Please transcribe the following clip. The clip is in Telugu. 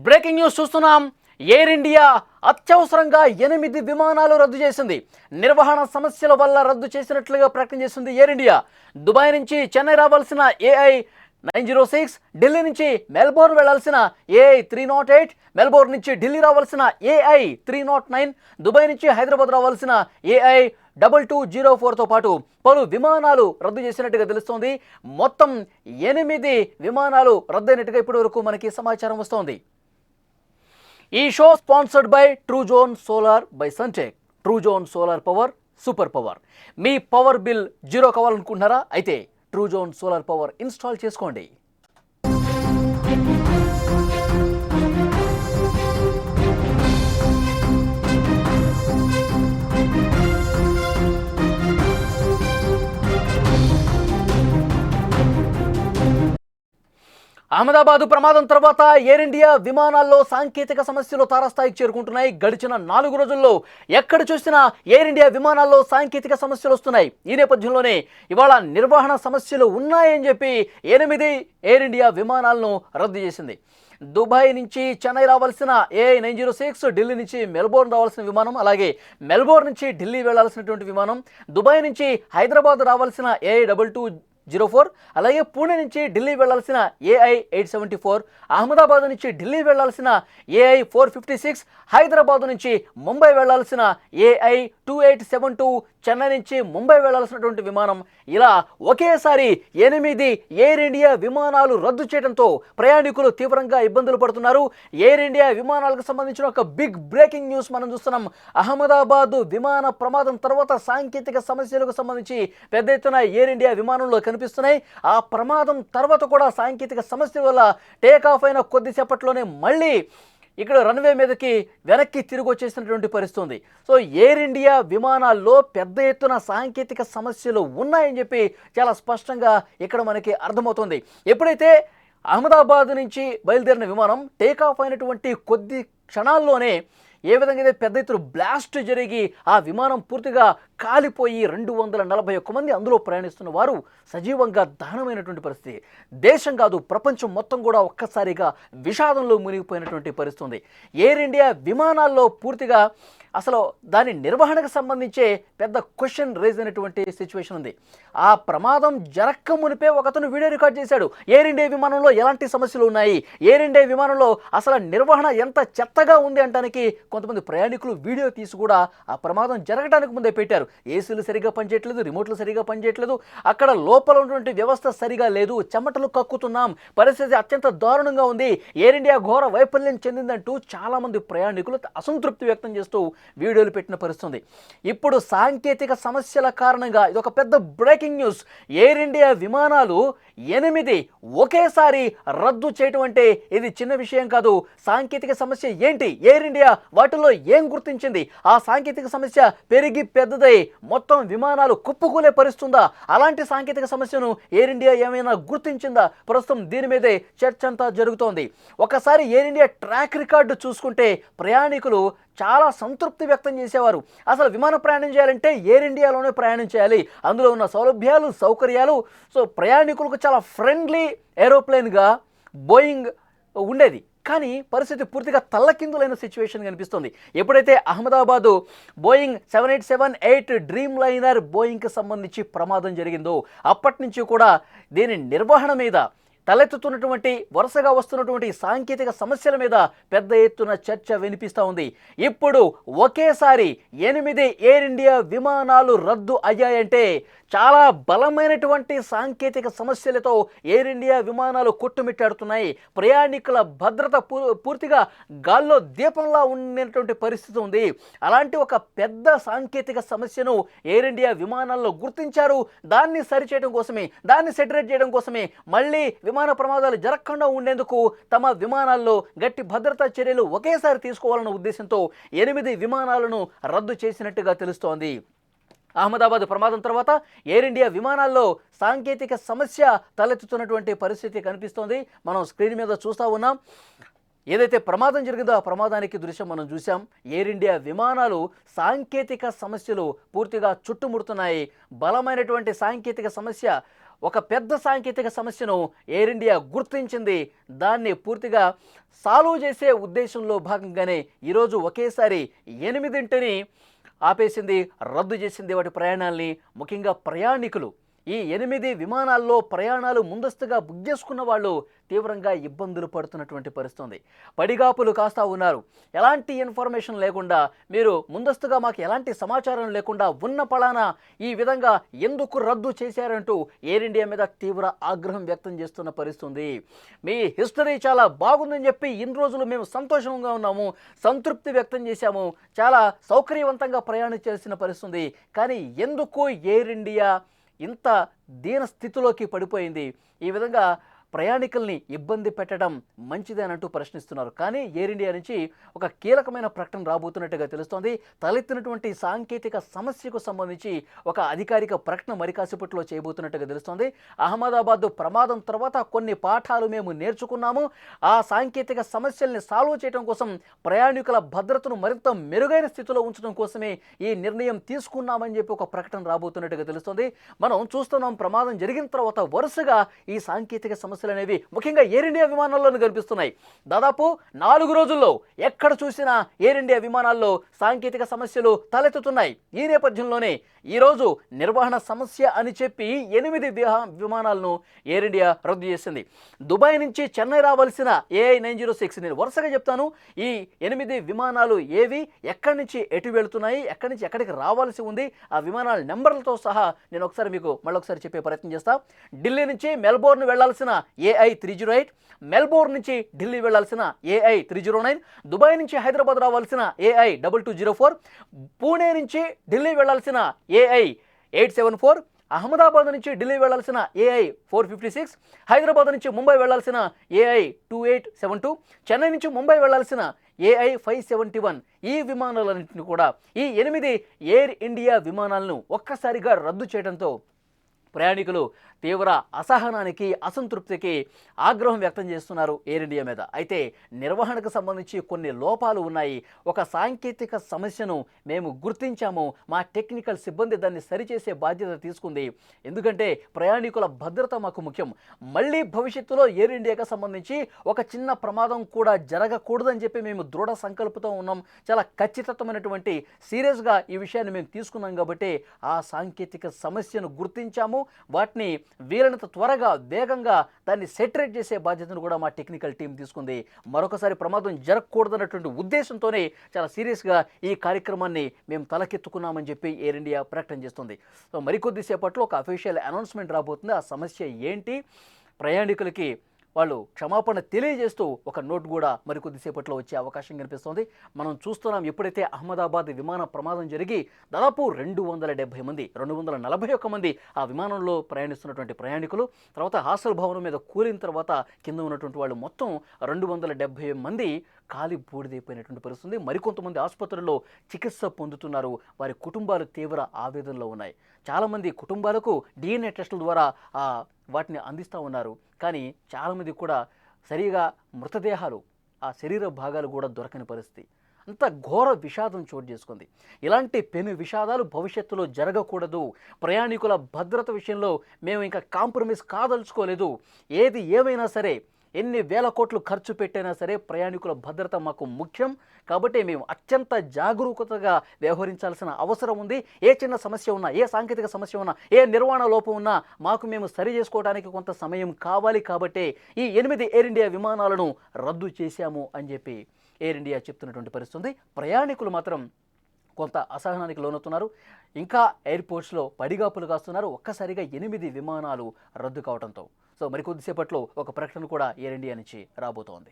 బ్రేకింగ్ న్యూస్ చూస్తున్నాం. ఎయిర్ ఇండియా అత్యవసరంగా 8 విమానాలు రద్దు చేసింది. నిర్వహణ సమస్యల వల్ల రద్దు చేసినట్లుగా ప్రకటన చేసింది ఎయిర్ ఇండియా. దుబాయ్ నుంచి చెన్నై రావాల్సిన AI 906, ఢిల్లీ నుంచి మెల్బోర్న్ వెళ్లాల్సిన AI 308, మెల్బోర్న్ నుంచి ఢిల్లీ రావాల్సిన AI 309, దుబాయ్ నుంచి హైదరాబాద్ రావాల్సిన AI 2204తో పాటు పలు విమానాలు రద్దు చేసినట్టుగా తెలుస్తోంది. మొత్తం 8 విమానాలు రద్దయినట్టుగా ఇప్పటి వరకు మనకి సమాచారం వస్తోంది. ఈ show sponsored by Truzon solar by Suntek. Truzon solar power super power. మీ పవర్ బిల్ జీరో కావాలనుకుంటున్నారా? అయితే ట్రూజోన్ సోలార్ పవర్ ఇన్స్టాల్ చేసుకోండి. అహ్మదాబాద్ ప్రమాదం తర్వాత ఎయిర్ ఇండియా విమానాల్లో సాంకేతిక సమస్యలు తారాస్థాయికి చేరుకుంటున్నాయి. గడిచిన 4 రోజుల్లో ఎక్కడ చూసినా ఎయిర్ ఇండియా విమానాల్లో సాంకేతిక సమస్యలు వస్తున్నాయి. ఈ నేపథ్యంలోనే ఇవాళ నిర్వహణ సమస్యలు ఉన్నాయని చెప్పి 8 ఎయిర్ ఇండియా విమానాలను రద్దు చేసింది. దుబాయ్ నుంచి చెన్నై రావాల్సిన AI 906, ఢిల్లీ నుంచి మెల్బోర్న్ రావాల్సిన విమానం, అలాగే మెల్బోర్న్ నుంచి ఢిల్లీ వెళ్లాల్సినటువంటి విమానం, దుబాయ్ నుంచి హైదరాబాద్ రావాల్సిన AI 2204, అలాగే పూణే నుంచి ఢిల్లీ వెళ్లాల్సిన AI 874, అహ్మదాబాద్ నుంచి ఢిల్లీ వెళ్లాల్సిన AI 456, హైదరాబాద్ నుంచి ముంబై వెళ్లాల్సిన AI 2872, చెన్నై నుంచి ముంబై వెళ్లాల్సినటువంటి విమానం, ఇలా ఒకేసారి 8 ఎయిర్ ఇండియా విమానాలు రద్దు చేయడంతో ప్రయాణికులు తీవ్రంగా ఇబ్బందులు పడుతున్నారు. ఎయిర్ ఇండియా విమానాలకు సంబంధించిన ఒక బిగ్ బ్రేకింగ్ న్యూస్ మనం చూస్తున్నాం. అహ్మదాబాద్ విమాన ప్రమాదం తర్వాత సాంకేతిక సమస్యలకు సంబంధించి పెద్ద ఎత్తున ఎయిర్ ఇండియా విమానంలో కనిపిస్తున్నాయి. ఆ ప్రమాదం తర్వాత కూడా సాంకేతిక సమస్యల వల్ల టేక్ ఆఫ్ అయిన కొద్దిసేపట్లోనే మళ్ళీ ఇక్కడ రన్వే మీదకి వెనక్కి తిరిగి వచ్చేసినటువంటి పరిస్థితి ఉంది. సో ఎయిర్ ఇండియా విమానాల్లో పెద్ద ఎత్తున సాంకేతిక సమస్యలు ఉన్నాయని చెప్పి చాలా స్పష్టంగా ఇక్కడ మనకి అర్థమవుతుంది. ఎప్పుడైతే అహ్మదాబాద్ నుంచి బయలుదేరిన విమానం టేక్ ఆఫ్ అయినటువంటి కొద్ది క్షణాల్లోనే ఏ విధంగా అయితే పెద్ద ఎత్తున బ్లాస్ట్ జరిగి ఆ విమానం పూర్తిగా కాలిపోయి 241 మంది అందులో ప్రయాణిస్తున్న వారు సజీవంగా దహనమైనటువంటి పరిస్థితి. దేశం కాదు, ప్రపంచం మొత్తం కూడా ఒక్కసారిగా విషాదంలో మునిగిపోయినటువంటి పరిస్థితి ఉంది. ఎయిర్ ఇండియా విమానాల్లో పూర్తిగా అసలు దాని నిర్వహణకు సంబంధించే పెద్ద క్వశ్చన్ రేజ్ అయినటువంటి సిచ్యువేషన్ ఉంది. ఆ ప్రమాదం జరక్క మునిపే ఒకతను వీడియో రికార్డ్ చేశాడు. ఎయిర్ ఇండియా విమానంలో ఎలాంటి సమస్యలు ఉన్నాయి, ఎయిర్ ఇండియా విమానంలో అసలు నిర్వహణ ఎంత చెత్తగా ఉంది అంటానికి కొంతమంది ప్రయాణికులు వీడియో తీసి కూడా ఆ ప్రమాదం జరగడానికి ముందే పెట్టారు. ఏసీలు సరిగా పనిచేయట్లేదు, రిమోట్లు సరిగా పనిచేయట్లేదు, అక్కడ లోపల ఉన్నటువంటి వ్యవస్థ సరిగా లేదు, చెమటలు కక్కుతున్నాం, పరిస్థితి అత్యంత దారుణంగా ఉంది, ఎయిర్ ఇండియా ఘోర వైఫల్యం చెందిందంటూ చాలామంది ప్రయాణికులు అసంతృప్తి వ్యక్తం చేస్తూ వీడియోలు పెట్టిన పరిస్థితుంది. ఇప్పుడు సాంకేతిక సమస్యల కారణంగా ఇది ఒక పెద్ద బ్రేకింగ్ న్యూస్. ఎయిర్ ఇండియా విమానాలు 8 ఒకేసారి రద్దు చేయటం అంటే ఇది చిన్న విషయం కాదు. సాంకేతిక సమస్య ఏంటి, ఎయిర్ ఇండియా వాటిల్లో ఏం గుర్తించింది, ఆ సాంకేతిక సమస్య పెరిగి పెద్దదై మొత్తం విమానాలు కుప్పకూలే పరిస్థితుందా, అలాంటి సాంకేతిక సమస్యను ఎయిర్ ఇండియా ఏమైనా గుర్తించిందా? ప్రస్తుతం దీని మీదే చర్చ అంతా జరుగుతోంది. ఒకసారి ఎయిర్ ఇండియా ట్రాక్ రికార్డు చూసుకుంటే ప్రయాణికులు చాలా సంతృప్తి వ్యక్తం చేసేవారు. అసలు విమాన ప్రయాణం చేయాలంటే ఎయిర్ ఇండియాలోనే ప్రయాణం చేయాలి, అందులో ఉన్న సౌలభ్యాలు సౌకర్యాలు, సో ప్రయాణికులకు చాలా ఫ్రెండ్లీ ఏరోప్లేన్గా బోయింగ్ ఉండేది. కానీ పరిస్థితి పూర్తిగా తల్లకిందులైన సిచ్యువేషన్ కనిపిస్తుంది. ఎప్పుడైతే అహ్మదాబాదు బోయింగ్ 787-8 డ్రీమ్ లైనర్ బోయింగ్కి సంబంధించి ప్రమాదం జరిగిందో అప్పటి నుంచి కూడా దీని నిర్వహణ మీద తలెత్తుతున్నటువంటి వరుసగా వస్తున్నటువంటి సాంకేతిక సమస్యల మీద పెద్ద ఎత్తున చర్చ వినిపిస్తూ ఉంది. ఇప్పుడు ఒకేసారి 8 ఎయిర్ ఇండియా విమానాలు రద్దు అయ్యాయంటే చాలా బలమైనటువంటి సాంకేతిక సమస్యలతో ఎయిర్ ఇండియా విమానాలు కొట్టుమిట్టాడుతున్నాయి. ప్రయాణికుల భద్రత పూర్తిగా గాల్లో దీపంలా ఉన్నటువంటి పరిస్థితి ఉంది. అలాంటి ఒక పెద్ద సాంకేతిక సమస్యను ఎయిర్ ఇండియా విమానాల్లో గుర్తించారు. దాన్ని సరిచేయడం కోసమే, దాన్ని సెటరేట్ చేయడం కోసమే మళ్ళీ విమాన ప్రమాదాలు జరగకుండా ఉండేందుకు తమ విమానాల్లో గట్టి భద్రతా చర్యలు ఒకేసారి తీసుకోవాలన్న ఉద్దేశంతో 8 విమానాలను రద్దు చేసినట్టుగా తెలుస్తోంది. అహ్మదాబాద్ ప్రమాదం తర్వాత ఎయిర్ ఇండియా విమానాల్లో సాంకేతిక సమస్య తలెత్తుతున్నటువంటి పరిస్థితి కనిపిస్తోంది. మనం స్క్రీన్ మీద చూస్తూ ఉన్నాం. ఏదైతే ప్రమాదం జరిగిందో ఆ ప్రమాదానికి దృశ్యం మనం చూసాం. ఎయిర్ ఇండియా విమానాలు సాంకేతిక సమస్యలు పూర్తిగా చుట్టుముడుతున్నాయి. బలమైనటువంటి సాంకేతిక సమస్య ఒక పెద్ద సాంకేతిక సమస్యను ఎయిర్ ఇండియా గుర్తించింది. దాన్ని పూర్తిగా సాల్వ్ చేసే ఉద్దేశంలో భాగంగానే ఈరోజు ఒకేసారి 8 ఆపేసింది, రద్దు చేసింది వాటి ప్రయాణాలని. ముఖ్యంగా ప్రయాణికులు ఈ 8 విమానాల్లో ప్రయాణాలు ముందస్తుగా బుక్ చేసుకున్న వాళ్ళు తీవ్రంగా ఇబ్బందులు పడుతున్నటువంటి పరిస్థితి. పడిగాపులు కాస్తా ఉన్నారు. ఎలాంటి ఇన్ఫర్మేషన్ లేకుండా, మీరు ముందస్తుగా మాకు ఎలాంటి సమాచారం లేకుండా ఉన్న పళానా ఈ విధంగా ఎందుకు రద్దు చేశారంటూ ఎయిర్ ఇండియా మీద తీవ్ర ఆగ్రహం వ్యక్తం చేస్తున్న పరిస్థితి. మీ హిస్టరీ చాలా బాగుందని చెప్పి ఇన్ని రోజులు మేము సంతోషంగా ఉన్నాము, సంతృప్తి వ్యక్తం చేశాము, చాలా సౌకర్యవంతంగా ప్రయాణం చేసిన పరిస్థితి. కానీ ఎందుకు ఎయిర్ ఇండియా ఇంత దీన స్థితిలోకి పడిపోయింది? ఈ విధంగా ప్రయాణికుల్ని ఇబ్బంది పెట్టడం మంచిదేనంటూ ప్రశ్నిస్తున్నారు. కానీ ఎయిర్ ఇండియా నుంచి ఒక కీలకమైన ప్రకటన రాబోతున్నట్టుగా తెలుస్తోంది. తలెత్తినటువంటి సాంకేతిక సమస్యకు సంబంధించి ఒక అధికారిక ప్రకటన మరి కాసేపట్లో చేయబోతున్నట్టుగా తెలుస్తోంది. అహ్మదాబాద్ ప్రమాదం తర్వాత కొన్ని పాఠాలు మేము నేర్చుకున్నాము. ఆ సాంకేతిక సమస్యల్ని సాల్వ్ చేయడం కోసం, ప్రయాణికుల భద్రతను మరింత మెరుగైన స్థితిలో ఉంచడం కోసమే ఈ నిర్ణయం తీసుకున్నామని చెప్పి ఒక ప్రకటన రాబోతున్నట్టుగా తెలుస్తోంది. మనం చూస్తున్నాం, ప్రమాదం జరిగిన తర్వాత వరుసగా ఈ సాంకేతిక సమస్యలు అనేవి ముఖ్యంగా ఎయిర్ ఇండియా విమానాల్లోనే కనిపిస్తున్నాయి. దాదాపు 4 రోజుల్లో ఎక్కడ చూసినా ఎయిర్ ఇండియా విమానాల్లో సాంకేతిక సమస్యలు తలెత్తుతున్నాయి. ఈ నేపథ్యంలోనే ఈరోజు నిర్వహణ సమస్య అని చెప్పి 8 విమానాలను ఎయిర్ ఇండియా రద్దు చేసింది. దుబాయ్ నుంచి చెన్నై రావాల్సిన AI 906, నేను వరుసగా చెప్తాను, ఈ 8 విమానాలు ఏవి, ఎక్కడి నుంచి ఎటు వెళుతున్నాయి, ఎక్కడి నుంచి ఎక్కడికి రావాల్సి ఉంది, ఆ విమానాల నెంబర్లతో సహా నేను ఒకసారి మీకు మళ్ళొకసారి చెప్పే ప్రయత్నం చేస్తా. ఢిల్లీ నుంచి మెల్బోర్న్ వెళ్లాల్సిన AI 308, మెల్బోర్న్ నుంచి ఢిల్లీ వెళ్లాల్సిన AI 309, దుబాయ్ నుంచి హైదరాబాద్ రావాల్సిన AI 2204, పూణే నుంచి ఢిల్లీ వెళ్లాల్సిన AI 874, అహ్మదాబాద్ నుంచి ఢిల్లీ వెళ్లాల్సిన AI 456, హైదరాబాద్ నుంచి ముంబై వెళ్లాల్సిన AI 2872, చెన్నై నుంచి ముంబై వెళ్లాల్సిన AI 571. ఈ విమానాలన్నింటినీ కూడా, ఈ 8 ఎయిర్ ఇండియా విమానాలను ఒక్కసారిగా రద్దు చేయడంతో ప్రయాణికులు తీవ్ర అసహనానికి, అసంతృప్తికి, ఆగ్రహం వ్యక్తం చేస్తున్నారు ఎయిర్ ఇండియా మీద. అయితే నిర్వహణకు సంబంధించి కొన్ని లోపాలు ఉన్నాయి. ఒక సాంకేతిక సమస్యను మేము గుర్తించాము, మా టెక్నికల్ సిబ్బంది దాన్ని సరిచేసే బాధ్యత తీసుకుంది. ఎందుకంటే ప్రయాణికుల భద్రత మాకు ముఖ్యం. మళ్ళీ భవిష్యత్తులో ఎయిర్ ఇండియాకి సంబంధించి ఒక చిన్న ప్రమాదం కూడా జరగకూడదని చెప్పి మేము దృఢ సంకల్పంతో ఉన్నాం. చాలా ఖచ్చితమైనటువంటి సీరియస్గా ఈ విషయాన్ని మేము తీసుకున్నాం కాబట్టి ఆ సాంకేతిక సమస్యను గుర్తించాము. వాటిని వీలైనంత త్వరగా, వేగంగా దాన్ని సెటరేట్ చేసే బాధ్యతను కూడా మా టెక్నికల్ టీం తీసుకుంది. మరొకసారి ప్రమాదం జరగకూడదన్నటువంటి ఉద్దేశంతోనే చాలా సీరియస్గా ఈ కార్యక్రమాన్ని మేము తలకెత్తుకున్నామని చెప్పి ఎయిర్ ఇండియా ప్రకటన చేస్తుంది. సో మరికొద్దిసేపట్లో ఒక అఫీషియల్ అనౌన్స్మెంట్ రాబోతుంది. ఆ సమస్య ఏంటి, ప్రయాణికులకి వాళ్ళు క్షమాపణ తెలియజేస్తూ ఒక నోట్ కూడా మరికొద్దిసేపట్లో వచ్చే అవకాశం కనిపిస్తోంది. మనం చూస్తున్నాం, ఎప్పుడైతే అహ్మదాబాద్ విమాన ప్రమాదం జరిగి దాదాపు 270 మంది, 241 మంది ఆ విమానంలో ప్రయాణిస్తున్నటువంటి ప్రయాణికులు, తర్వాత హాస్టల్ భవనం మీద కూలిన తర్వాత కింద ఉన్నటువంటి వాళ్ళు మొత్తం 270 మంది కాలి బూడిదైపోయినటువంటి పరిస్థితి. మరికొంతమంది ఆసుపత్రుల్లో చికిత్స పొందుతున్నారు. వారి కుటుంబాలు తీవ్ర ఆవేదనలో ఉన్నాయి. చాలామంది కుటుంబాలకు DNA టెస్టుల ద్వారా వాటిని అందిస్తూ ఉన్నారు. కానీ చాలామంది కూడా సరిగా మృతదేహాలు, ఆ శరీర భాగాలు కూడా దొరకని పరిస్థితి. అంత ఘోర విషాదం చోటు చేసుకుంది. ఇలాంటి పెను విషాదాలు భవిష్యత్తులో జరగకూడదు. ప్రయాణికుల భద్రత విషయంలో మేము ఇంకా కాంప్రమైజ్ కాదలుచుకోలేదు. ఏది ఏమైనా సరే, ఎన్ని వేల కోట్లు ఖర్చు పెట్టైనా సరే ప్రయాణికుల భద్రత మాకు ముఖ్యం. కాబట్టి మేము అత్యంత జాగరూకతగా వ్యవహరించాల్సిన అవసరం ఉంది. ఏ చిన్న సమస్య ఉన్నా, ఏ సాంకేతిక సమస్య ఉన్నా, ఏ నిర్వహణ లోపం ఉన్నా మాకు మేము సరి చేసుకోవడానికి కొంత సమయం కావాలి. కాబట్టి ఈ 8 ఎయిర్ ఇండియా విమానాలను రద్దు చేశాము అని చెప్పి ఎయిర్ ఇండియా చెప్తున్నటువంటి పరిస్థితి. ప్రయాణికులు మాత్రం కొంత అసహనానికి లోనవుతున్నారు. ఇంకా ఎయిర్పోర్ట్స్లో పడిగాపులు కాస్తున్నారు. ఒక్కసారిగా 8 విమానాలు రద్దు కావడంతో. సో మరికొద్దిసేపట్లో ఒక ప్రకటన కూడా ఎయిర్ ఇండియా నుంచి రాబోతోంది.